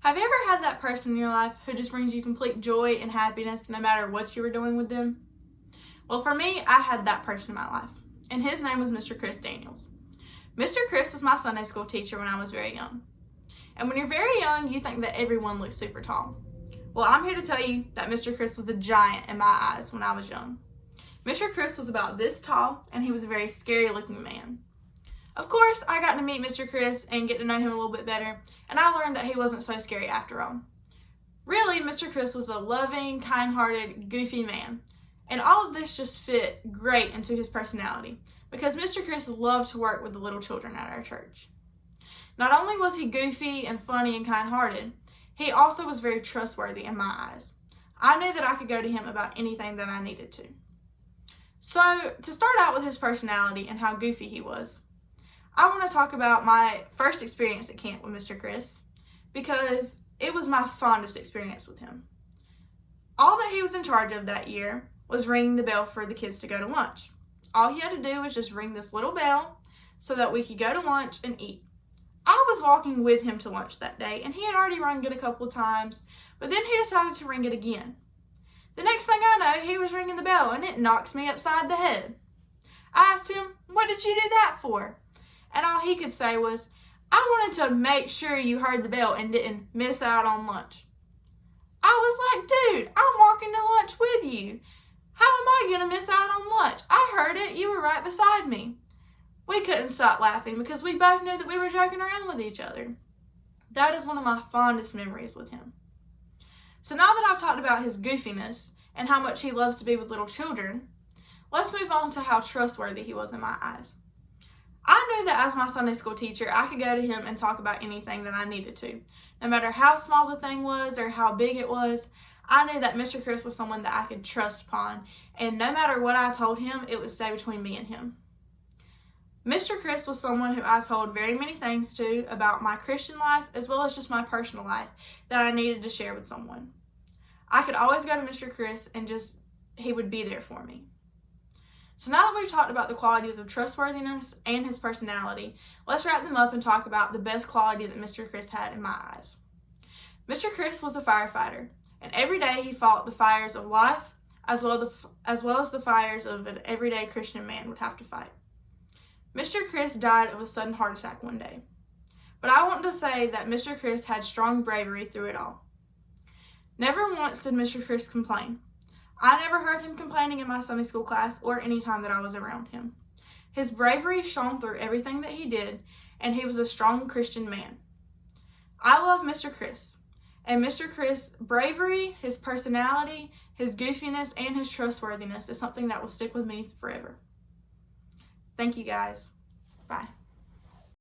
Have you ever had that person in your life who just brings you complete joy and happiness no matter what you were doing with them? Well, for me, I had that person in my life, and his name was Mr. Chris Daniels. Mr. Chris was my Sunday school teacher when I was very young. And when you're very young, you think that everyone looks super tall. Well, I'm here to tell you that Mr. Chris was a giant in my eyes when I was young. Mr. Chris was about this tall, and he was a very scary looking man. Of course, I got to meet Mr. Chris and get to know him a little bit better, and I learned that he wasn't so scary after all. Really, Mr. Chris was a loving, kind-hearted, goofy man, and all of this just fit great into his personality because Mr. Chris loved to work with the little children at our church. Not only was he goofy and funny and kind-hearted, he also was very trustworthy in my eyes. I knew that I could go to him about anything that I needed to. So, to start out with his personality and how goofy he was, I want to talk about my first experience at camp with Mr. Chris because it was my fondest experience with him. All that he was in charge of that year was ringing the bell for the kids to go to lunch. All he had to do was just ring this little bell so that we could go to lunch and eat. I was walking with him to lunch that day, and he had already rung it a couple of times, but then he decided to ring it again. The next thing I know, he was ringing the bell, and it knocks me upside the head. I asked him, "What did you do that for?" And all he could say was, "I wanted to make sure you heard the bell and didn't miss out on lunch." I was like, "Dude, I'm walking to lunch with you. How am I going to miss out on lunch? I heard it. You were right beside me." We couldn't stop laughing because we both knew that we were joking around with each other. That is one of my fondest memories with him. So now that I've talked about his goofiness and how much he loves to be with little children, let's move on to how trustworthy he was in my eyes. I knew that as my Sunday school teacher, I could go to him and talk about anything that I needed to. No matter how small the thing was or how big it was, I knew that Mr. Chris was someone that I could trust upon, and no matter what I told him, it would stay between me and him. Mr. Chris was someone who I told very many things to about my Christian life as well as just my personal life that I needed to share with someone. I could always go to Mr. Chris and he would be there for me. So now that we've talked about the qualities of trustworthiness and his personality, let's wrap them up and talk about the best quality that Mr. Chris had in my eyes. Mr. Chris was a firefighter, and every day he fought the fires of life as well as the fires of an everyday Christian man would have to fight. Mr. Chris died of a sudden heart attack one day, but I want to say that Mr. Chris had strong bravery through it all. Never once did Mr. Chris complain. I never heard him complaining in my Sunday school class or any time that I was around him. His bravery shone through everything that he did, and he was a strong Christian man. I love Mr. Chris, and Mr. Chris' bravery, his personality, his goofiness, and his trustworthiness is something that will stick with me forever. Thank you guys. Bye.